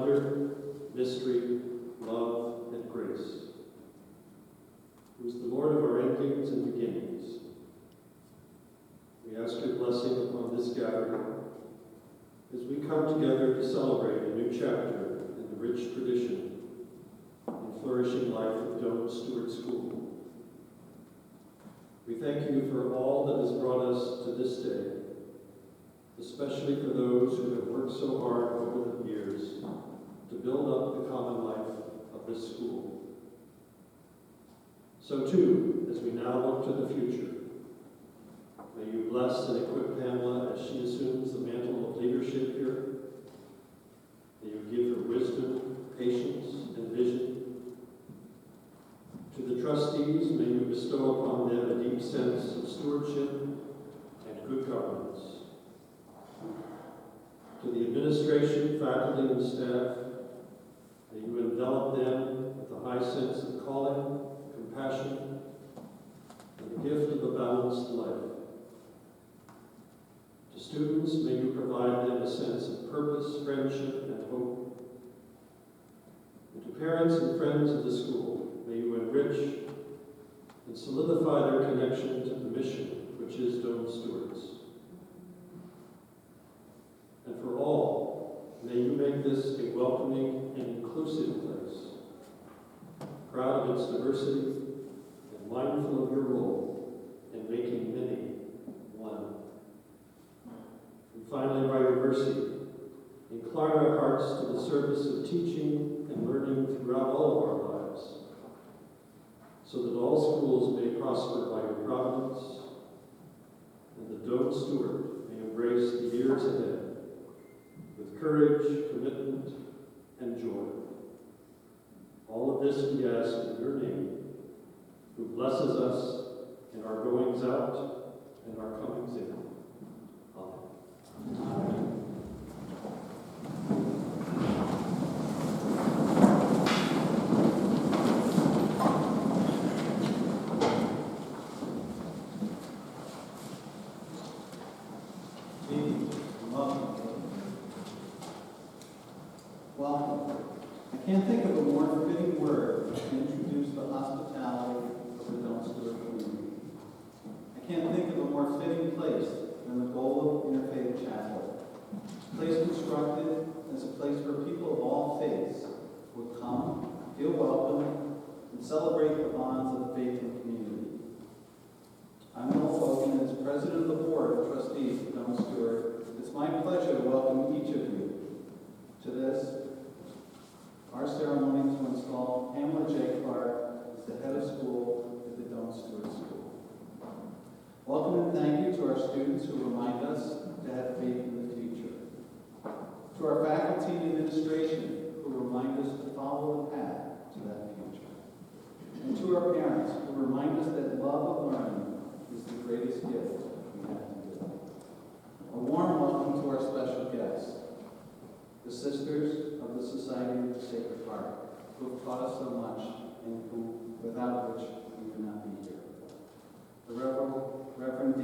wonder, mystery, love, and grace, who is the Lord of our endings and beginnings. We ask your blessing upon this gathering as we come together to celebrate a new chapter in the rich tradition and flourishing life of Doane Stewart School. We thank you for all that has brought us to this day, especially for those who have worked so hard over the years to build up the common life of this school. So too, as we now look to the future, may you bless and equip Pamela as she assumes the mantle of leadership here. May you give her wisdom, patience, and vision. To the trustees, may you bestow upon them a deep sense of stewardship and good governance. To the administration, faculty, and staff, may you envelop them with a high sense of calling, compassion, and the gift of a balanced life. To students, may you provide them a sense of purpose, friendship, and hope. And to parents and friends of the school, may you enrich and solidify their connection to the mission, which is Doane Stewart's. And for all, may you make this a welcoming and inclusive place, proud of its diversity and mindful of your role in making many one. And finally, by your mercy, incline our hearts to the service of teaching and learning throughout all of our lives, so that all schools may prosper by your providence, and the Doane Stewart may embrace the years ahead with courage, commitment, and joy. All of this we ask in your name, who blesses us in our goings out and our comings in. Amen. Amen. Welcome. I can't think of a more fitting word to introduce the hospitality of the Doane Stewart community. I can't think of a more fitting place than the Golub Interfaith Chapel, a place constructed as a place where people of all faiths would come, feel welcome, and celebrate the bonds of faith and community. I'm Noel Hogan, and as president of the board of trustees of Doane Stewart, it's my pleasure to welcome each of you to this, our ceremony to install Pamela J. Clarke as the head of school at the Doane Stewart School. Welcome and thank you to our students who remind us to have faith in the future. To our faculty and administration who remind us to follow the path to that future. And to our parents who remind us that love of learning is the greatest gift we have to give. A warm welcome to our special guests, the sisters of the Society of the Sacred Heart, who have taught us so much and who, without which we would not be here. The Reverend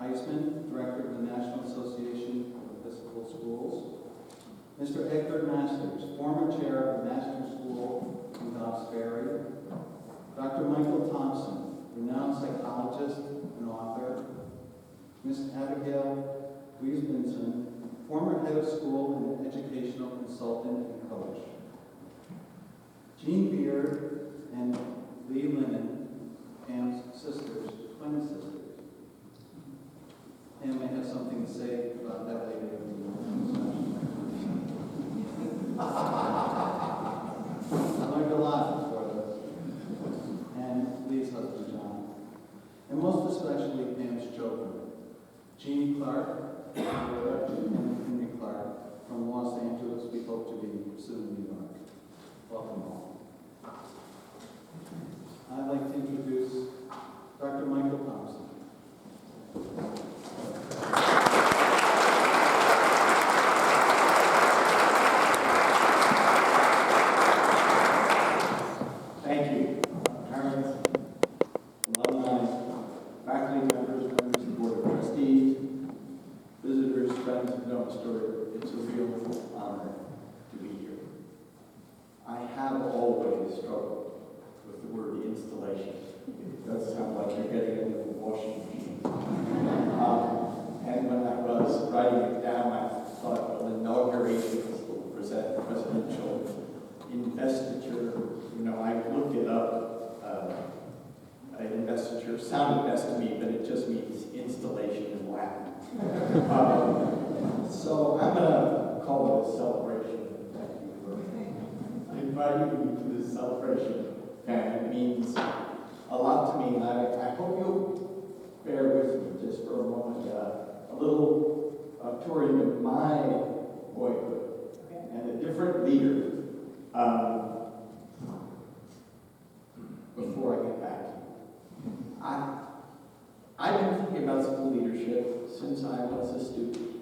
Heischman, Director of the National Association of Episcopal Schools. Mr. Edgar Masters, former chair of the Master School in Dobbs Ferry. Dr. Michael Thompson, renowned psychologist and author. Ms. Abigail Wiesbenson, former head of school and educational consultant and coach. Jean Beard and Lee Lennon, Pam's sisters, twin sisters. Pam may have something to say about that later. I learned a lot before this. And Lee's husband, John. And most especially Pam's children, Jeannie Clarke, and Henry Clarke from Los Angeles. We hope to be soon in New York. Welcome all. I'd like to introduce Dr. Michael Thompson. Thank you. Parents, alumni, faculty members, members of the Board of Trustees, visitors, friends of Doane Stewart, it's a real honor to be here. I have always struggled with the word installation. It does sound like you're getting a little washing machine. And when I was writing it down, I thought, well, inauguration was the presidential investiture. You know, I looked it up. Investiture sounded best to me, but it just means installation in Latin. So I'm going to call it a celebration. Thank you for inviting me to this celebration. And it means a lot to me. And I hope you'll bear with me just for a moment. A little touring of my boyhood and a different leader before I get back to you. I've been thinking about school leadership since I was a student.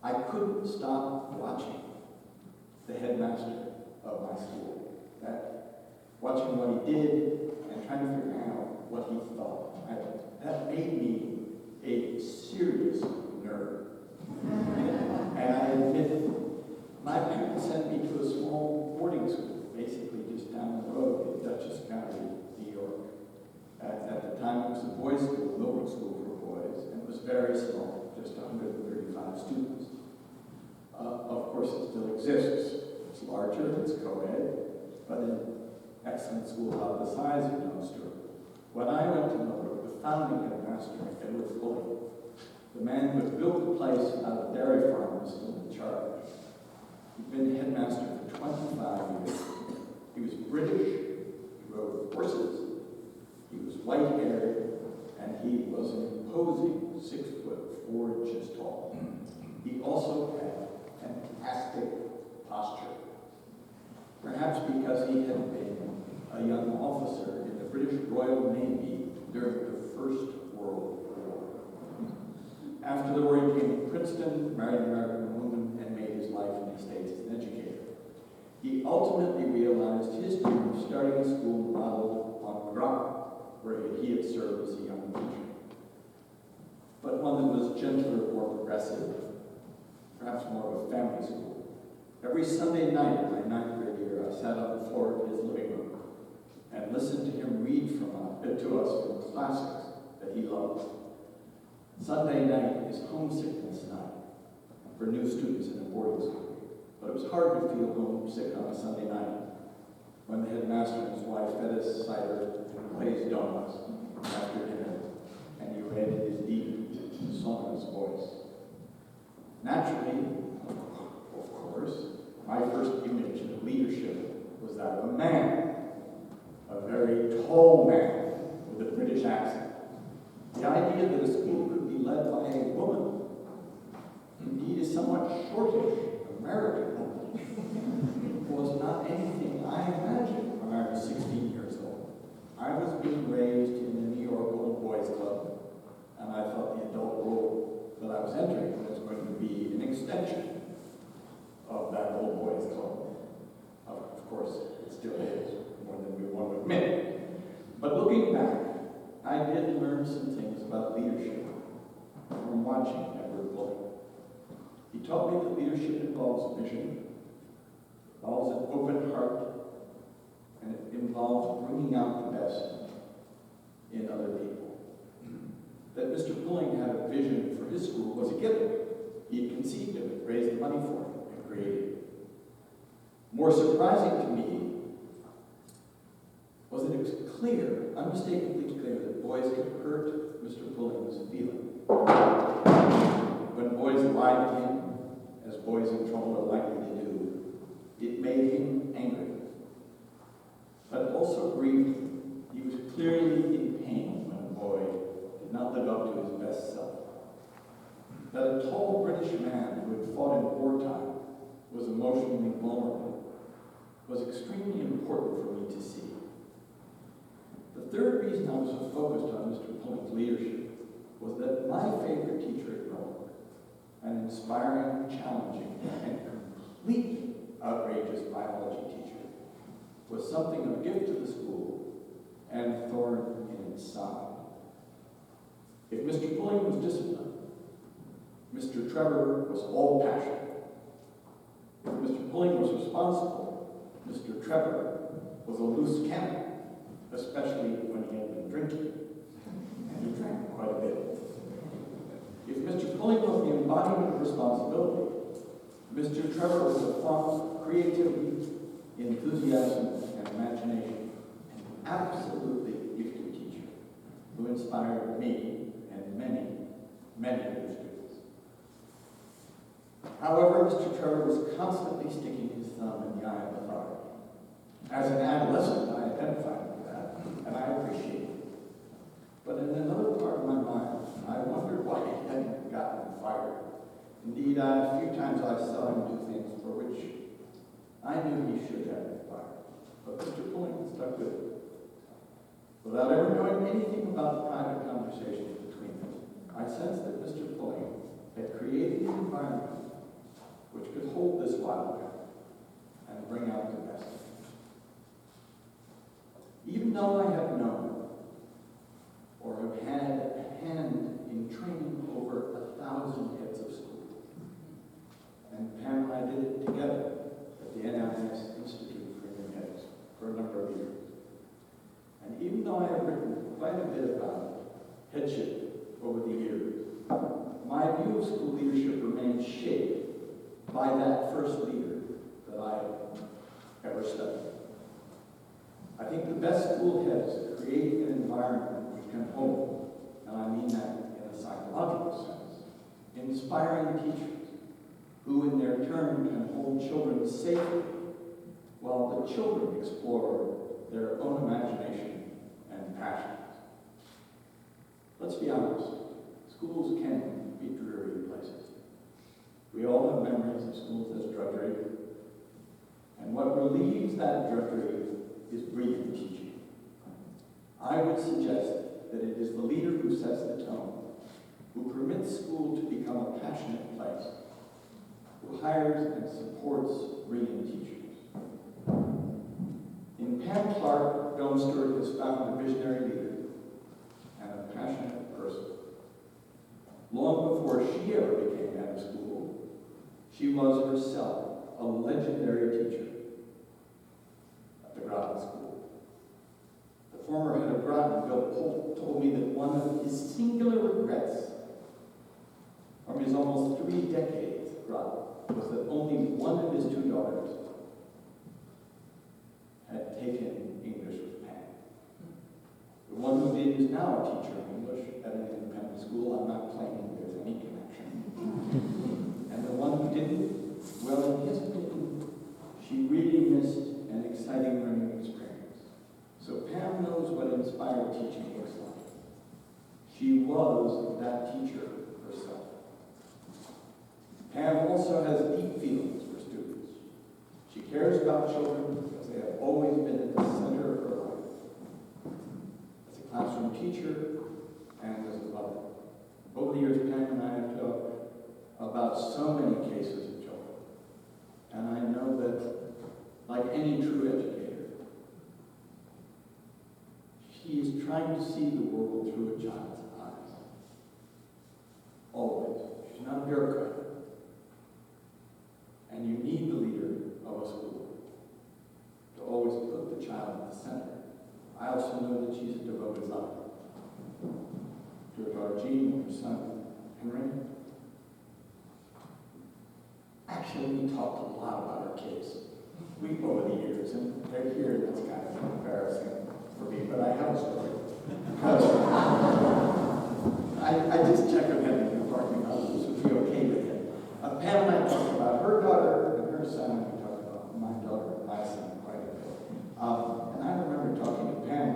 I couldn't stop watching the headmaster of my school, watching what he did and trying to figure out what he thought. That made me a serious nerd. And I admit, my parents sent me to a small boarding school, basically just down the road in Dutchess County, New York. At the time, it was a boys' school, Millbrook School for boys, and it was very small, just 135 students. Of course, it still exists. It's larger, it's co-ed, but an excellent school about the size of Dunstable. When I went to Millbrook, the founding headmaster, Edgar, the man who had built the place out of dairy farm was still in charge. He'd been headmaster for 25 years. He was British, he rode horses, he was white-haired, and he was an imposing 6'4" tall. He also had fantastic posture. Perhaps because he had been a young officer in the British Royal Navy during the First World War. After the war, he came to Princeton, married an American woman, and made his life in the States as an educator. He ultimately realized his dream of starting a school modeled on Clarke, where he had served as a young teacher, but one that was gentler, more progressive, perhaps more of a family school. Every Sunday night in my 9th grade year, I sat on the floor of his living room and listened to him read to us from classics that he loved. Sunday night is homesickness night for new students in a boarding school, but it was hard to feel homesick on a Sunday night when the headmaster and his wife fed us cider and glazed donuts after dinner, and he read his deep, sonorous voice. Naturally, of course, my first image of leadership was that of a man, a very tall man with a British accent. The idea that a school could be led by a woman, indeed a somewhat shortish American woman, was not anything I imagined when I was 16 years old. I was being raised in the New York Old Boys Club, and I thought the adult world that I was entering was going to be an extension of that Old Boys Club. Of course, it still is, more than we want to admit. But looking back, I did learn some things about leadership from watching Edgar. He taught me that leadership involves vision, involves an open heart, and it involves bringing out the best in other people. That Mr. Pulling had a vision for his school was a given. He had conceived of it, raised the money for it, and created it. More surprising to me was that it was clear, unmistakably clear, that boys could hurt Mr. Pulling's feelings. When boys lied to him, as boys in trouble are likely to do, it made him angry, but also grieved him. He was clearly in pain when a boy did not live up to his best self. That a tall British man who had fought in wartime was emotionally vulnerable was extremely important for me to see. The third reason I was so focused on Mr. Pulling's leadership was that my favorite teacher at Golub, an inspiring, challenging, and completely outrageous biology teacher, was something of a gift to the school and a thorn in its side. If Mr. Pulling was disciplined, Mr. Trevor was all passion. Mr. Pulling was responsible, Mr. Trevor was a loose cannon, especially when he had been drinking, and he drank quite a bit. If Mr. Pulling was the embodiment of responsibility, Mr. Trevor was a font of creativity, enthusiasm, and imagination, an absolutely gifted teacher who inspired me and many, many other students. However, Mr. Trevor was constantly sticking his thumb in the eye of authority. As an adolescent, I identified with that, and I appreciate it. But in another part of my mind, I wondered why he hadn't gotten fired. Indeed, a few times I saw him do things for which I knew he should have been fired. But Mr. Pulling stuck with it. Without ever knowing anything about the private conversations between them, I sensed that Mr. Pulling had created an environment which could hold this wildcat and bring out the best. Even though I have known or have had a hand in training over 1,000 heads of school, and Pamela and I did it together at the NIS Institute for New Heads for a number of years. And even though I have written quite a bit about headship over the years, my view of school leadership remains shaped by that first leader that I ever studied. I think the best school heads create an environment which can hold, and I mean that in a psychological sense, inspiring teachers who in their turn can hold children safely while the children explore their own imagination and passions. Let's be honest, schools can be dreary places. We all have memories of schools as drudgery, and what relieves that drudgery is brilliant teaching. I would suggest that it is the leader who sets the tone, who permits school to become a passionate place, who hires and supports brilliant teachers. In Pam Clarke, Dome Stewart has found a visionary leader and a passionate person. Long before she ever became head of school, she was herself a legendary teacher at the Groton School. The former head of Groton, Bill Polk, told me that one of his singular regrets from his almost 3 decades at Groton was that only one of his 2 daughters had taken English with Pam. The one who did is now a teacher of English at an independent school. I'm not claiming there's any connection. And the one who didn't, well, in his opinion, she really missed an exciting learning experience. So Pam knows what inspired teaching looks like. She was that teacher herself. Pam also has deep feelings for students. She cares about children because they have always been at the center of her life. As a classroom teacher and as a mother. Over the years, Pam and I have talked about so many cases of children. And I know that, like any true educator, she is trying to see the world through a child's eyes. Always. She's not a bureaucrat. And you need the leader of a school to always put the child at the center. I also know that she's a devoted mother to her daughter Jean and her son Henry. Actually, we talked a lot about our kids over the years, and they're here, and that's kind of embarrassing for me, but I have a story. I just checked with Henry in the parking lot, this would be okay with him. Pam and I talked about her daughter and her son, and we talked about my daughter and my son quite a bit. And I remember talking to Pam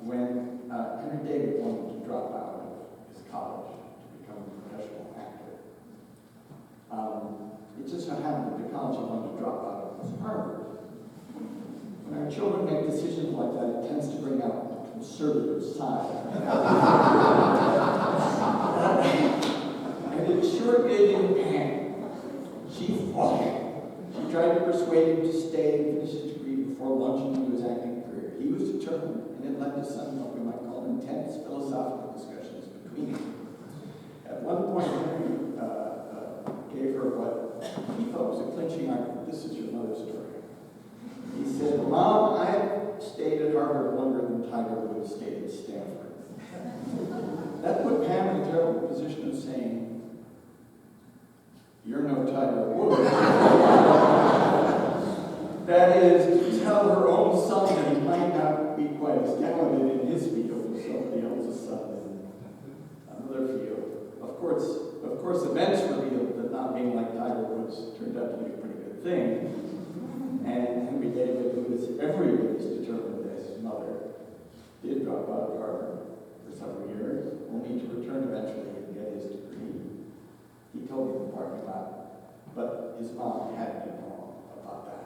when Henry David wanted to drop out of his college to become a professional actor. It just so happened that the college he wanted to drop out of was Harvard. When our children make decisions like that, it tends to bring out the conservative side. And it sure did in Pam. She fought him. She tried to persuade him to stay and finish his degree before launching into his acting career. He was determined, and it led to some what we might call intense philosophical discussions between them. At one point, Henry gave her what he thought was a clinching argument. this is your mother's story. He said, Mom, I've stayed at Harvard longer than Tiger would have stayed at Stanford. That put Pam in a terrible position of saying, you're no Tiger Woods. That is, to tell her own son that he might not be quite as talented in his field as somebody else's son in another field. Of course, events revealed that not being like Tiger Woods turned out to be a pretty good thing. And Henry David, who was every bit as determined as his mother, did drop out of Harvard for several years, only to return eventually and get his degree. He told me in the parking lot, but his mom had been wrong about that.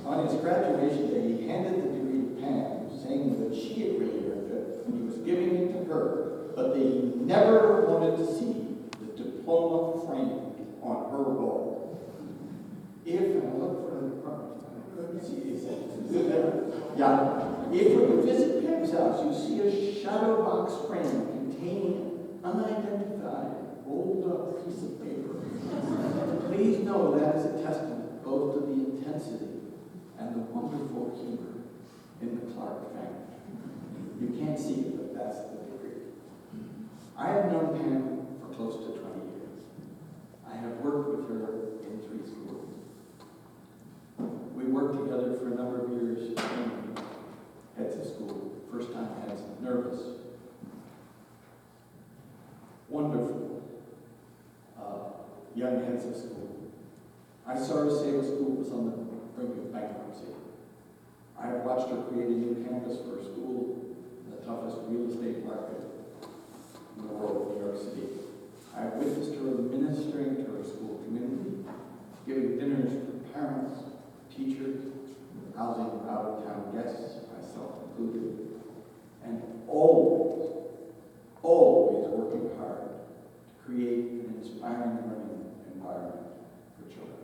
On his graduation day, he handed the degree to Pam, saying that she had really earned it, and he was giving it to her, but that he never wanted to see the diploma framed on her wall. If, and I look for the department, I couldn't see it. Yeah. If when you visit Pam's house, you see a shadow box frame containing unidentified, rolled up piece of paper, please know that is a testament both to the intensity and the wonderful humor in the Clarke family. You can't see it, but that's the degree. I have known Pam for close to 20 years. I have worked with her in 3 schools. We worked together for a number of years training heads of school. First time heads, nervous. Wonderful young heads of school. I saw her say the school was on the brink of bankruptcy. I have watched her create a new campus for a school in the toughest real estate market in the world of New York City. I have witnessed her ministering to her school community, giving dinners for parents, teachers, housing out-of-town guests, myself included, and always working hard to create an inspiring learning environment for children.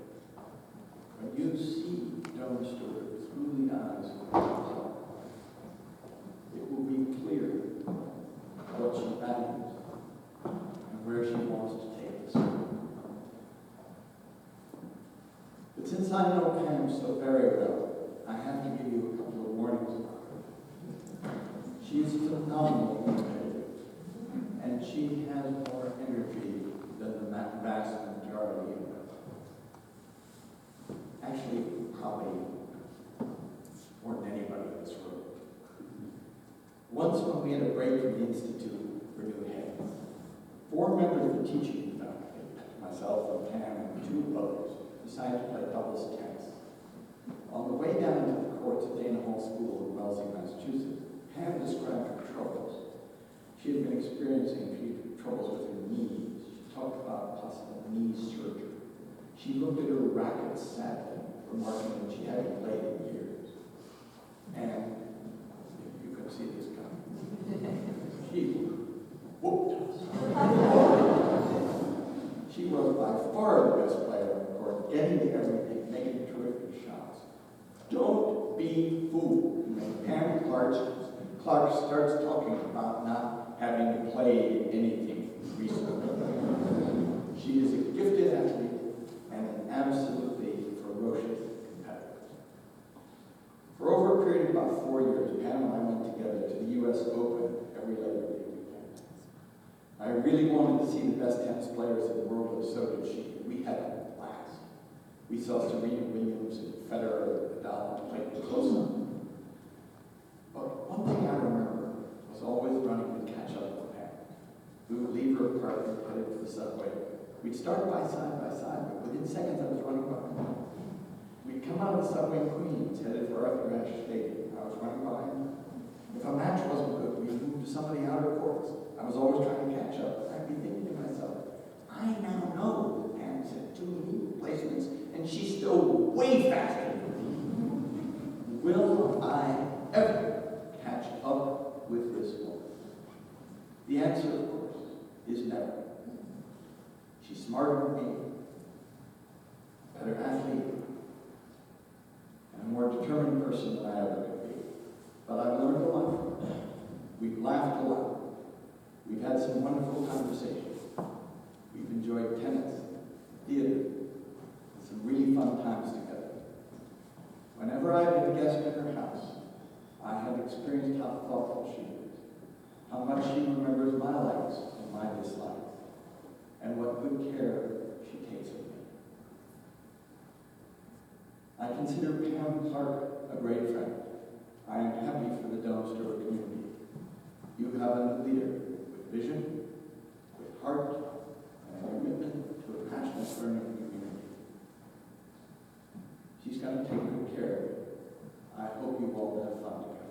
When you see Joan Stewart through the eyes of God, it will be clear what she values and where she wants to take us. But since I know Pam so very well, I have to give you a couple of warnings about her. She is phenomenally competitive, and she has more energy than the vast majority of them. Actually, probably more than anybody in this room. Once when we had a break from the Institute for New Heads, 4 members of the teaching faculty, myself and Pam and 2 others, decided to play doubles tennis. On the way down to the courts at Dana Hall School in Wellesley, Massachusetts, Pam described her troubles. She had been experiencing a few troubles with her knees. She talked about possible knee surgery. She looked at her racket sadly, remarking that she hadn't played in years. And if you could see this coming, she whooped us. She was by far the best player on the court, getting to everything, making terrific shots. Don't be fooled when Pam Clarke starts talking about not having to play anything recently. She is a gifted athlete and an absolutely ferocious competitor. For over a period of about 4 years, Pam and I went together to the U.S. Open every Labor Day weekend. I really wanted to see the best tennis players in the world, and so did she. We had a blast. We saw Serena Williams and Federer and Nadal play close up. But one thing I remember was always running to catch up with Pam. We would leave her apartment, headed for the subway. We'd start by side, but within seconds I was running behind her. We'd come out of the subway in Queens, headed for Arthur Ashe Stadium. I was running behind her. If a match wasn't good, we'd move to somebody out of courts. I was always trying to catch up. I'd be thinking to myself, I now know that Pam's had 2 knee replacements, and she's still way faster than me. Will I ever catch up with this woman? The answer, of course, is never. She's smarter than me, a better athlete, and a more determined person than I ever could be. But I've learned a lot from her. We've laughed a lot. We've had some wonderful conversations. We've enjoyed tennis, theater, what good care she takes of me. I consider Pam Clarke a great friend. I am happy for the Downstore community. You have a leader with vision, with heart, and a commitment to a passionate learning community. She's going to take good care of you. I hope you all have fun together.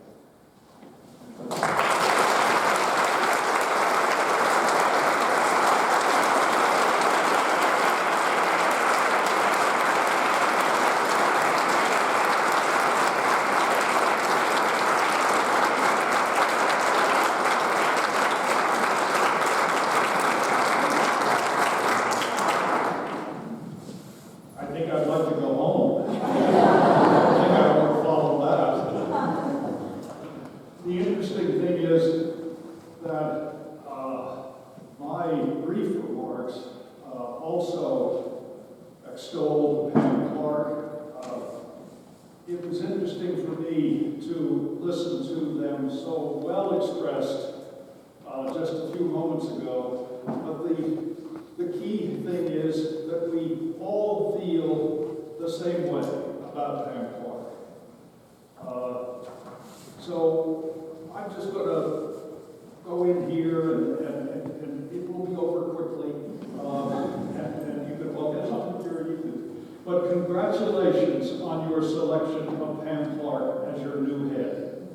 Congratulations on your selection of Pam Clarke as your new head.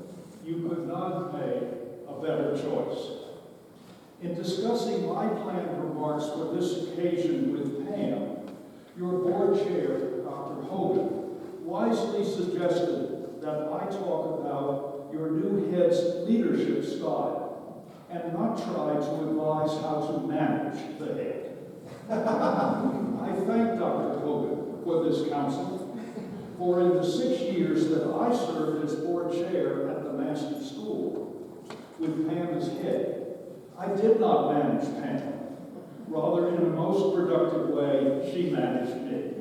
You could not have made a better choice. In discussing my planned remarks for this occasion with Pam, your board chair, Dr. Hogan, wisely suggested that I talk about your new head's leadership style and not try to advise how to manage the head. I thank Dr. Hogan for this counsel, for in the 6 years that I served as board chair at the Master School, with Pam as head, I did not manage Pam. Rather, in a most productive way, she managed me.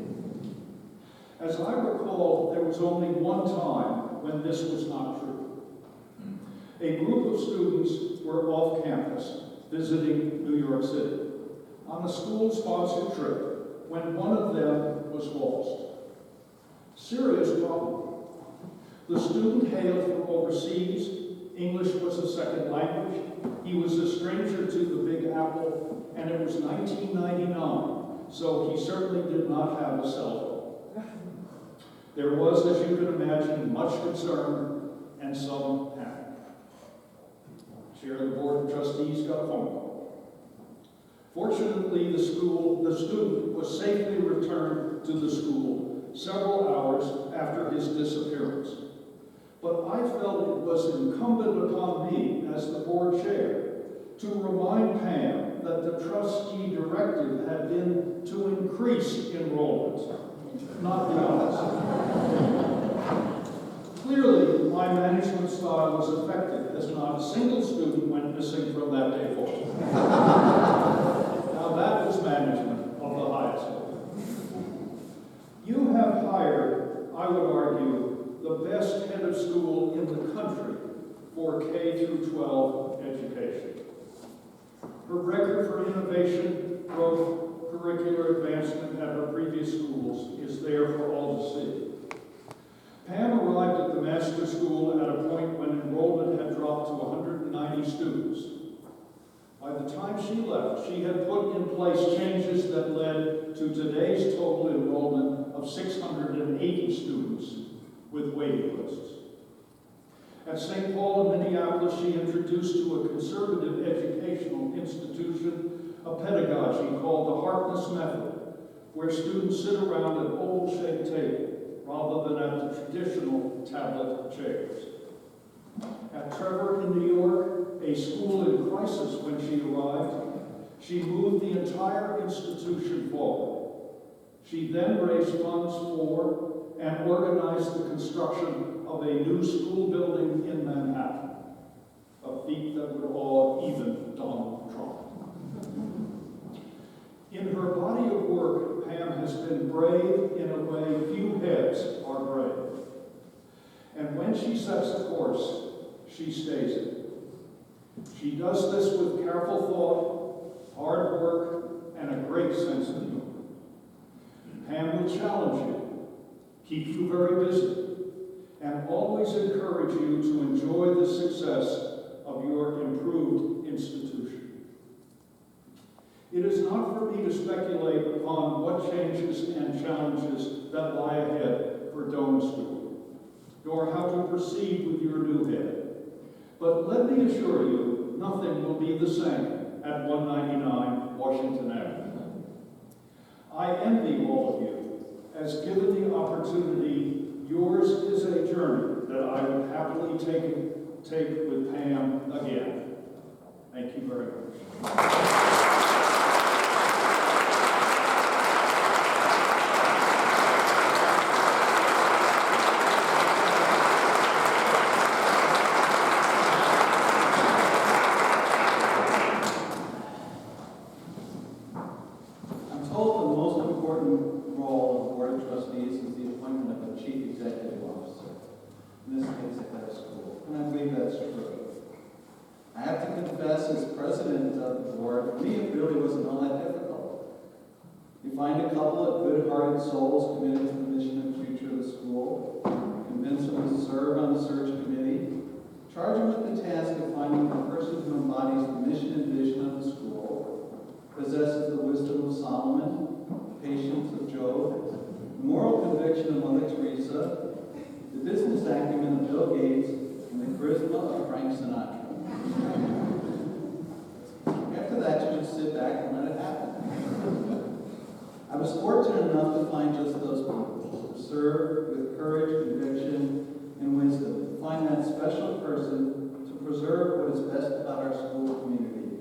As I recall, there was only one time when this was not true. A group of students were off campus visiting New York City on a school-sponsored trip when one of them was lost. Serious problem. The student hailed from overseas. English was a second language. He was a stranger to the Big Apple, and it was 1999, so he certainly did not have a cell phone. There was, as you can imagine, much concern and some panic. Chair of the Board of Trustees got a phone call. Fortunately, the student was safely returned to the school several hours after his disappearance. But I felt it was incumbent upon me as the board chair to remind Pam that the trustee directive had been to increase enrollment, not balance. Clearly, my management style was effective, as not a single student went missing from that day forward. Now that was management of the highest level. You have hired, I would argue, the best head of school in the country for K through 12 education. Her record for innovation, growth, curricular advancement at her previous schools is there for all to see. Pam arrived at the Master School at a point when enrollment had dropped to 190 students. By the time she left, she had put in place changes that led to today's total enrollment of 680 students with waiting lists. At St. Paul in Minneapolis, she introduced to a conservative educational institution a pedagogy called the Harkness Method, where students sit around an oval-shaped table rather than at the traditional tablet chairs. At Trevor in New York, a school in crisis when she arrived, she moved the entire institution forward. She then raised funds for and organized the construction of a new school building in Manhattan, a feat that would awe even Donald Trump. In her body of work, Pam has been brave in a way few heads are brave. And when she sets a course, she stays it. She does this with careful thought, hard work, and a great sense of humor. Pam will challenge you, keep you very busy, and always encourage you to enjoy the success of your improved institution. It is not for me to speculate upon what changes and challenges that lie ahead for Dome Stewart, nor how to proceed with your new head. But let me assure you, nothing will be the same at 199 Washington Avenue. I envy all of you, as given the opportunity, yours is a journey that I would happily take with Pam again. Thank you very much. I'm told the most important role of the Board of Trustees is the appointment of a Chief Executive Officer. In this case, a head of school. And I believe that's true. I have to confess, as president of the board, for me it really wasn't all that difficult. You find a couple of good-hearted souls committed to the mission and future of the school, convince them to serve on the search committee, charge them with the task of finding the person who embodies the mission and vision of the school, possesses the wisdom of Solomon, the patience of Job, the moral conviction of Mother Teresa, the business acumen of Bill Gates, and the charisma of Frank Sinatra. After that, you just sit back and let it happen. I was fortunate enough to find just those people who serve with courage, conviction, and wisdom, to find that special person to preserve what is best about our school community,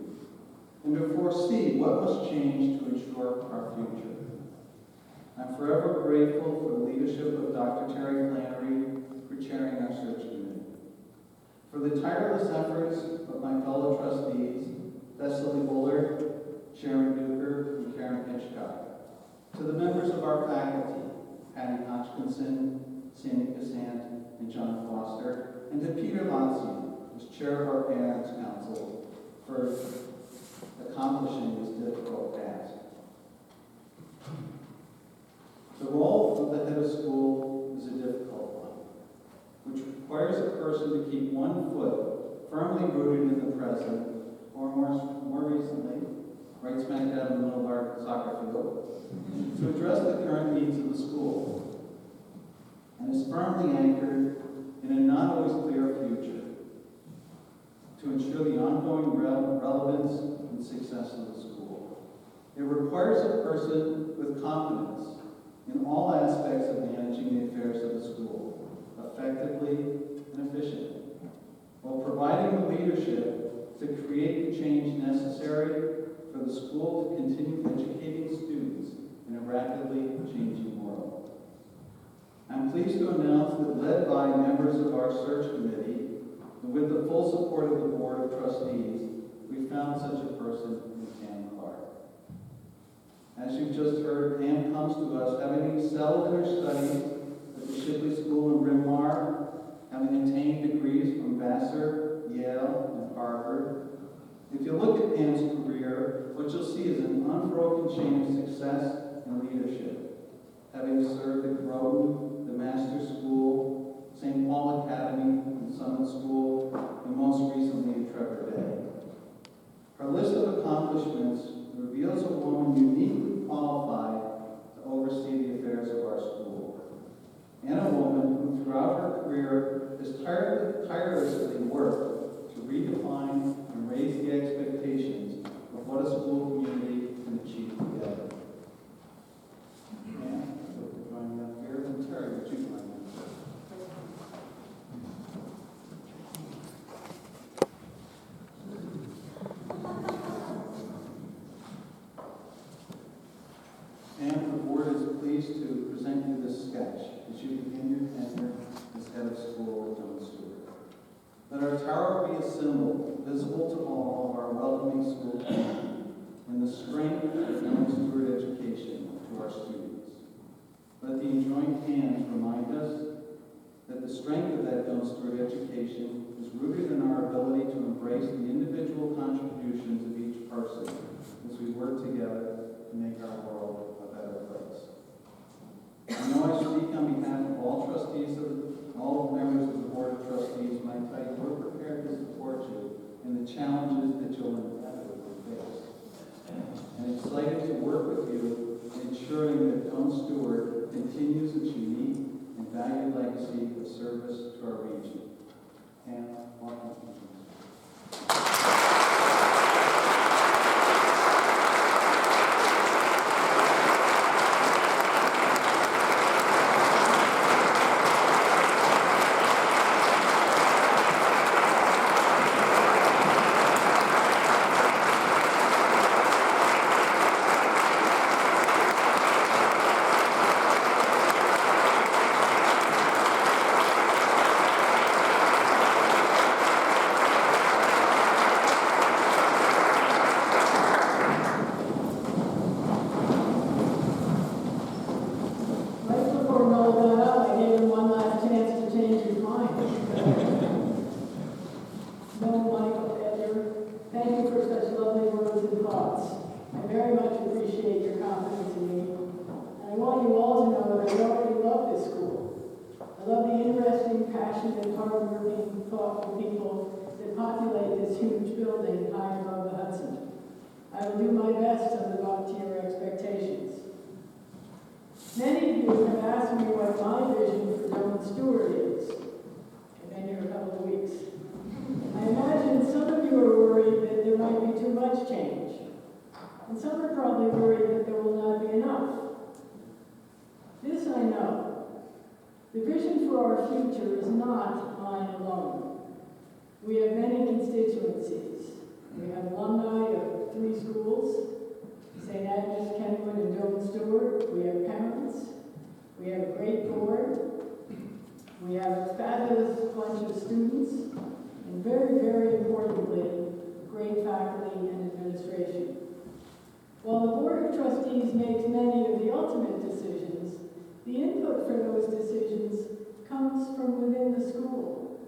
and to foresee what must change to ensure our future. I'm forever grateful for the leadership of Dr. Terry Flannery for chairing our search committee, for the tireless efforts of my fellow trustees, Cecily Bullard, Sharon Duker, and Karen Hitchcock, to the members of our faculty, Patty Hodgkinson, Sandy Cassant, and John Foster, and to Peter Lotzian, as chair of our Parents' Council, for accomplishing this difficult task. The role of the head of school is a difficult one, which requires a person to keep one foot firmly rooted in the present, or more recently, right smack dab in the middle of our soccer field, to address the current needs of the school, and is firmly anchored in a not always clear future, to ensure the ongoing relevance and success of the school. It requires a person with confidence in all aspects of managing the affairs of the school, effectively and efficiently, while providing the leadership to create the change necessary for the school to continue educating students in a rapidly changing world. I'm pleased to announce that, led by members of our search committee, and with the full support of the Board of Trustees, we found such a person in Pam Clarke. As you've just heard, Pam comes to us having excelled in her studies at the Shipley School in Bryn Mawr, having attained degrees from Vassar, Yale, and Harvard. If you look at Pam's career, what you'll see is an unbroken chain of success and leadership, having served at Groton, the Master's School, St. Paul Academy, and Summit School, and most recently at Trevor Day. Her list of accomplishments reveals a woman uniquely qualified to oversee the affairs of our school, and a woman who throughout her career has tirelessly worked to redefine and raise the expectations of what a school community can achieve together. And I'd like to join me up here, and Terry, would you join me? And the board is pleased to present you this sketch as you begin your tenure as head of school at Dome Stewart. Let our tower be a symbol visible to all of our welcoming school community and the strength of Dome Stewart education to our students. Let the enjoined hands remind us that the strength of that Dome Stewart education is rooted in our ability to embrace the individual contributions of each person as we work together to excited to work with you in ensuring that Dome Stewart continues its unique and valued legacy of service to our region. And welcome. I will do my best to live up to your expectations. Many of you have asked me what my vision for Dome Stewart is. I've been here a couple of weeks. I imagine some of you are worried that there might be too much change. And some are probably worried that there will not be enough. This I know. The vision for our future is not mine alone. We have many constituencies. We have alumni of 3 schools, St. Agnes, Kenwood, and Dome Stewart. We have parents. We have a great board. We have a fabulous bunch of students. And very, very importantly, great faculty and administration. While the Board of Trustees makes many of the ultimate decisions, the input for those decisions comes from within the school,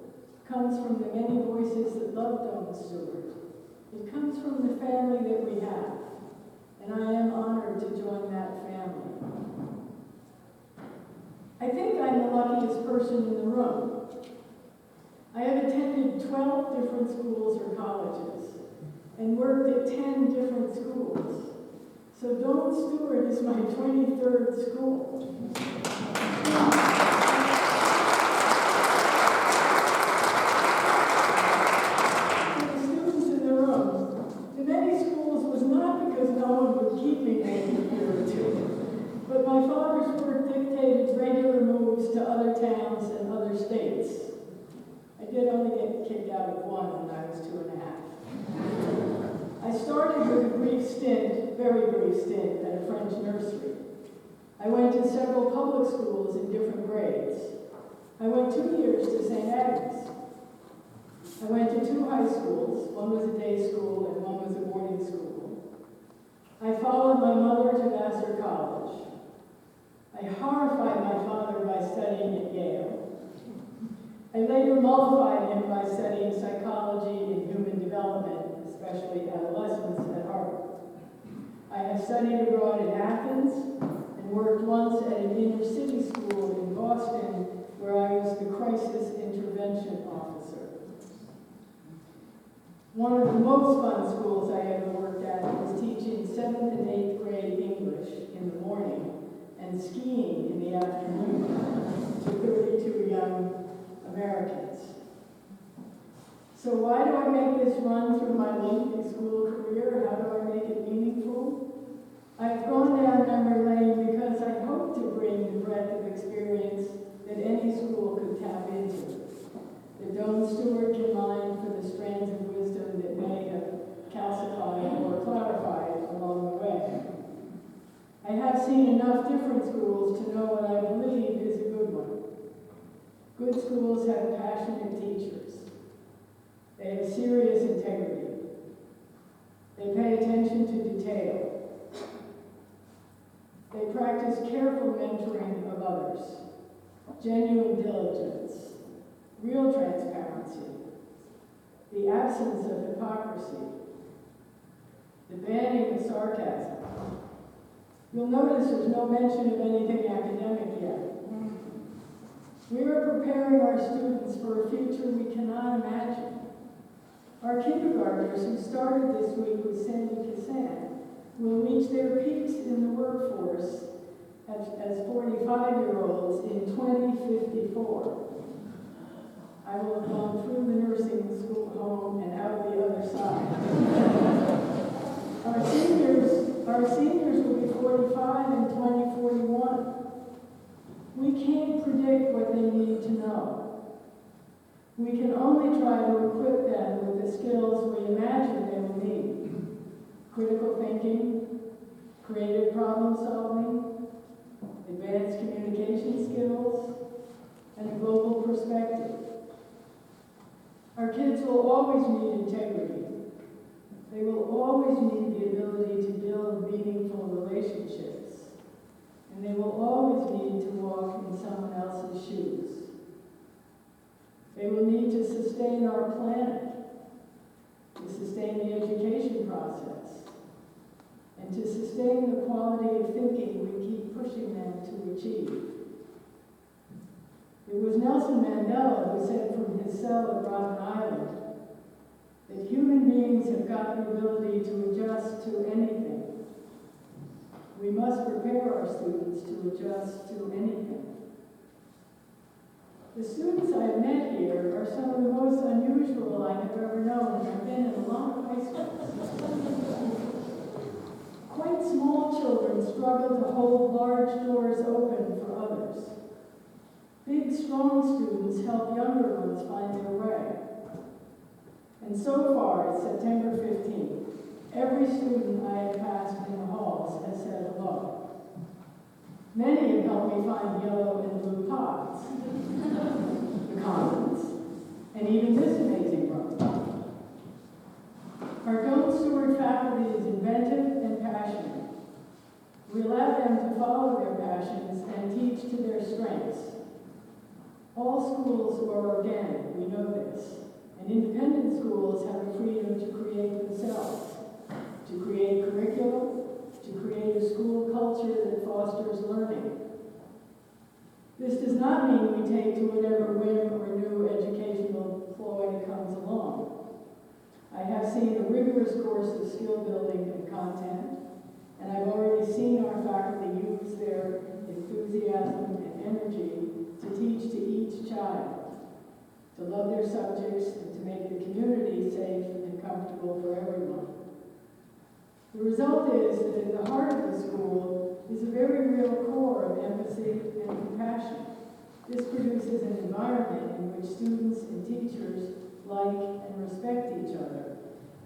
comes from the many voices that love Dome Stewart. It comes from the family that we have, and I am honored to join that family. I think I'm the luckiest person in the room. I have attended 12 different schools or colleges and worked at 10 different schools. So Dome Stewart is my 23rd school. But my father's work dictated regular moves to other towns and other states. I did only get kicked out of one when I was 2.5. I started with a brief stint, very brief stint, at a French nursery. I went to several public schools in different grades. I went 2 years to St. Agnes. I went to 2 high schools. One was a day school and one was a boarding school. I followed my mother to Vassar College. I horrified my father by studying at Yale. I later mollified him by studying psychology and human development, especially adolescence, at Harvard. I have studied abroad in Athens and worked once at an inner city school in Boston where I was the crisis intervention officer. One of the most fun schools I ever worked at was teaching 7th and 8th grade English in the morning and skiing in the afternoon to 32 young Americans. So why do I make this run through my lengthy school career? How do I make it meaningful? I've gone down memory lane because I hope to bring the breadth of experience that any school could tap into. The Dome Stewart can mine for the strands of wisdom that may have calcified or clarified along the way. I have seen enough different schools to know what I believe is a good one. Good schools have passionate teachers. They have serious integrity. They pay attention to detail. They practice careful mentoring of others, genuine diligence, real transparency, the absence of hypocrisy, the banning of sarcasm. You'll notice there's no mention of anything academic yet. We are preparing our students for a future we cannot imagine. Our kindergartners who started this week with Sandy Cassan will reach their peaks in the workforce as 45-year-olds in 2054. I will have gone through the nursing school home and out the other side. Our seniors will be 45 in 2041. We can't predict what they need to know. We can only try to equip them with the skills we imagine they will need. Critical thinking, creative problem solving, advanced communication skills, and a global perspective. Our kids will always need integrity. They will always need the ability to build meaningful relationships. And they will always need to walk in someone else's shoes. They will need to sustain our planet, to sustain the education process, and to sustain the quality of thinking we keep pushing them to achieve. It was Nelson Mandela who said from his cell at Robben Island that human beings have got the ability to adjust to anything. We must prepare our students to adjust to anything. The students I've met here are some of the most unusual I have ever known, and I've been in a lot of high schools. Quite small children struggle to hold large doors open for others. Big, strong students help younger ones find their way. And so far, it's September 15th. Every student I have passed in the halls has said hello. Many have helped me find yellow and blue pods, the commons, and even this amazing room. Our Don't Steward faculty is inventive and passionate. We allow them to follow their passions and teach to their strengths. All schools are organic, we know this, and independent schools have the freedom to create themselves, to create curriculum, to create a school culture that fosters learning. This does not mean we take to whatever whim or new educational ploy comes along. I have seen a rigorous course of skill building and content, and I've already seen our faculty use their enthusiasm and energy to teach to each child, to love their subjects, and to make the community safe and comfortable for everyone. The result is that at the heart of the school is a very real core of empathy and compassion. This produces an environment in which students and teachers like and respect each other,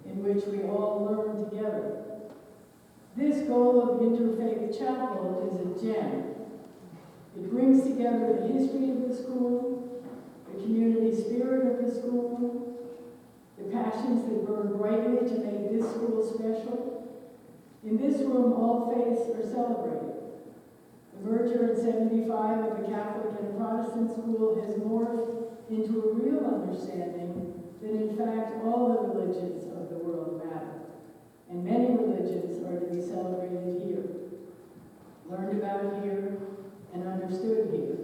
in which we all learn together. This Golub Interfaith Chapel is a gem. It brings together the history of the school, the community spirit of the school, the passions that burn brightly to make this school special. In this room, all faiths are celebrated. The merger in 75 of a Catholic and a Protestant school has morphed into a real understanding that in fact all the religions of the world matter, and many religions are to be celebrated here, learned about here, and understood here.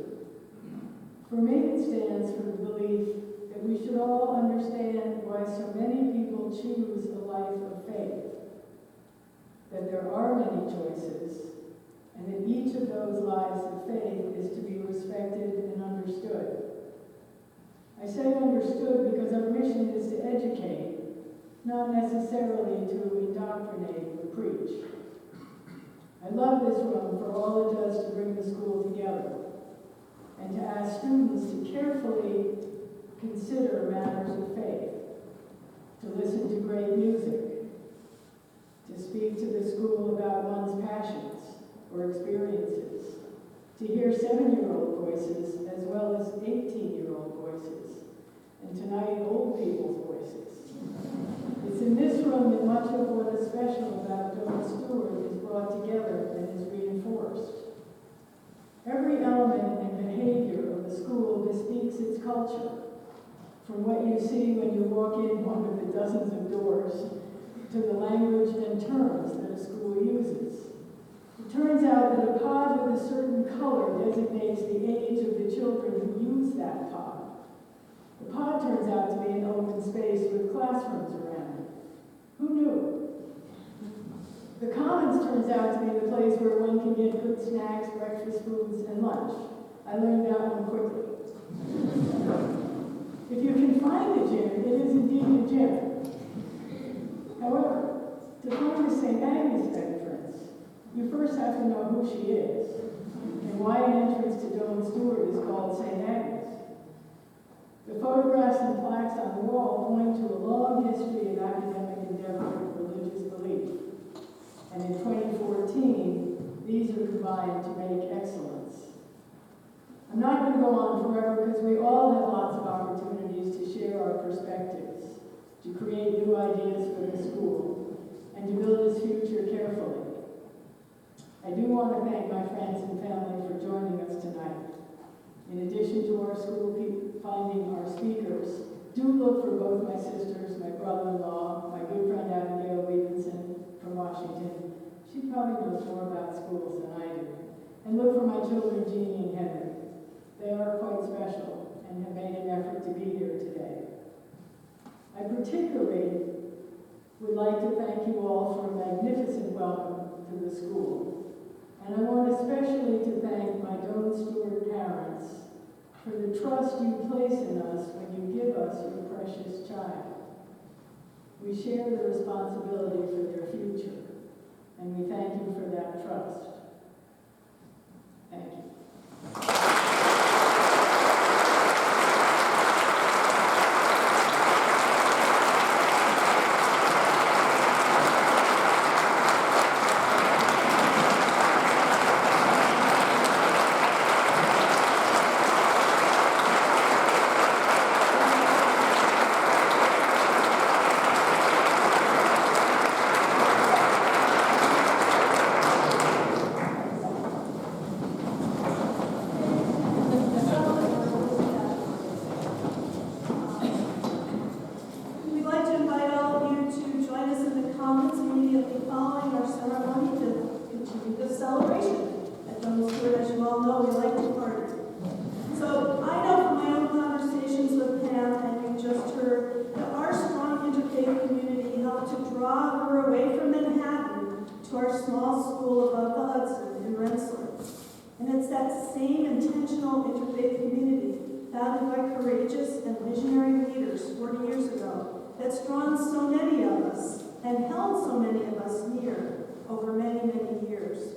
For me, it stands for the belief that we should all understand why so many people choose a life of faith, that there are many choices, and that each of those lives of faith is to be respected and understood. I say understood because our mission is to educate, not necessarily to indoctrinate or preach. I love this room for all it does to bring the school together, and to ask students to carefully consider matters of faith, to listen to great music, to speak to the school about one's passions or experiences, to hear 7-year-old voices as well as 18-year-old voices, and tonight old people's voices. It's in this room that much of what is special about Don't Steward is brought together and is reinforced. Every element and behavior of the school bespeaks its culture, from what you see when you walk in one of the dozens of doors to the language and terms that a school uses. It turns out that a pod with a certain color designates the age of the children who use that pod. The pod turns out to be an open space with classrooms around it. Who knew? The Commons turns out to be the place where one can get good snacks, breakfast foods, and lunch. I learned that one quickly. If you can find a gym, it is indeed a gym. However, to find a St. Agnes entrance, you first have to know who she is and why an entrance to Dome Stewart is called St. Agnes. The photographs and plaques on the wall point to a long history of academic endeavor and religious belief. And in 2014, these are combined to make excellence. I'm not going to go on forever because we all have lots of opportunities to share our perspectives, to create new ideas for the school, and to build this future carefully. I do want to thank my friends and family for joining us tonight. In addition to our school finding our speakers, do look for both my sisters, my brother-in-law, my good friend Abigail Levinson from Washington. She probably knows more about schools than I do. And look for my children, Jeannie and Henry. They are quite special and have made an effort to be here today. I particularly would like to thank you all for a magnificent welcome to the school. And I want especially to thank my Dome Stewart parents for the trust you place in us when you give us your precious child. We share the responsibility for their future, and we thank you for that trust. Thank you. Interfaith community founded by courageous and visionary leaders 40 years ago that's drawn so many of us and held so many of us near over many, many years.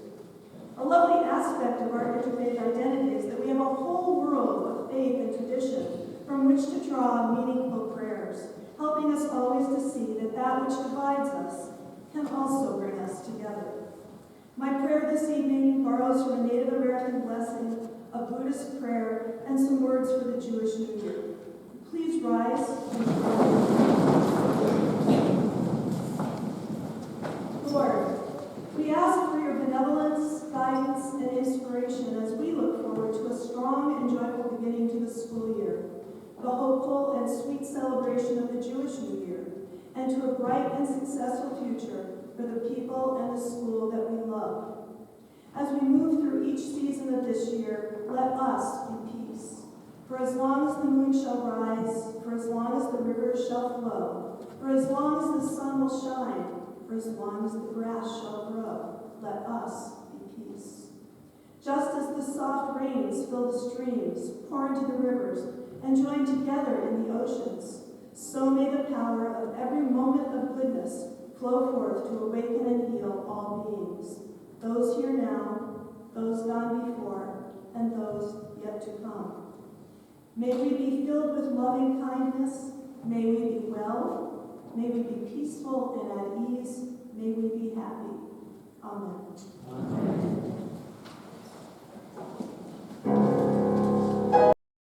A lovely aspect of our interfaith identity is that we have a whole world of faith and tradition from which to draw meaningful prayers, helping us always to see that that which divides us can also bring us together. My prayer this evening borrows from a Native American blessing, a Buddhist prayer, and some words for the Jewish New Year. Please rise and pray. Lord, we ask for your benevolence, guidance, and inspiration as we look forward to a strong and joyful beginning to the school year, the hopeful and sweet celebration of the Jewish New Year, and to a bright and successful future for the people and the school that we love. As we move through each season of this year, let us be peace. For as long as the moon shall rise, for as long as the rivers shall flow, for as long as the sun will shine, for as long as the grass shall grow, let us be peace. Just as the soft rains fill the streams, pour into the rivers, and join together in the oceans, so may the power of every moment of goodness flow forth to awaken and heal all beings, those here now, those gone before, and those yet to come. May we be filled with loving kindness. May we be well. May we be peaceful and at ease. May we be happy. Amen. Amen.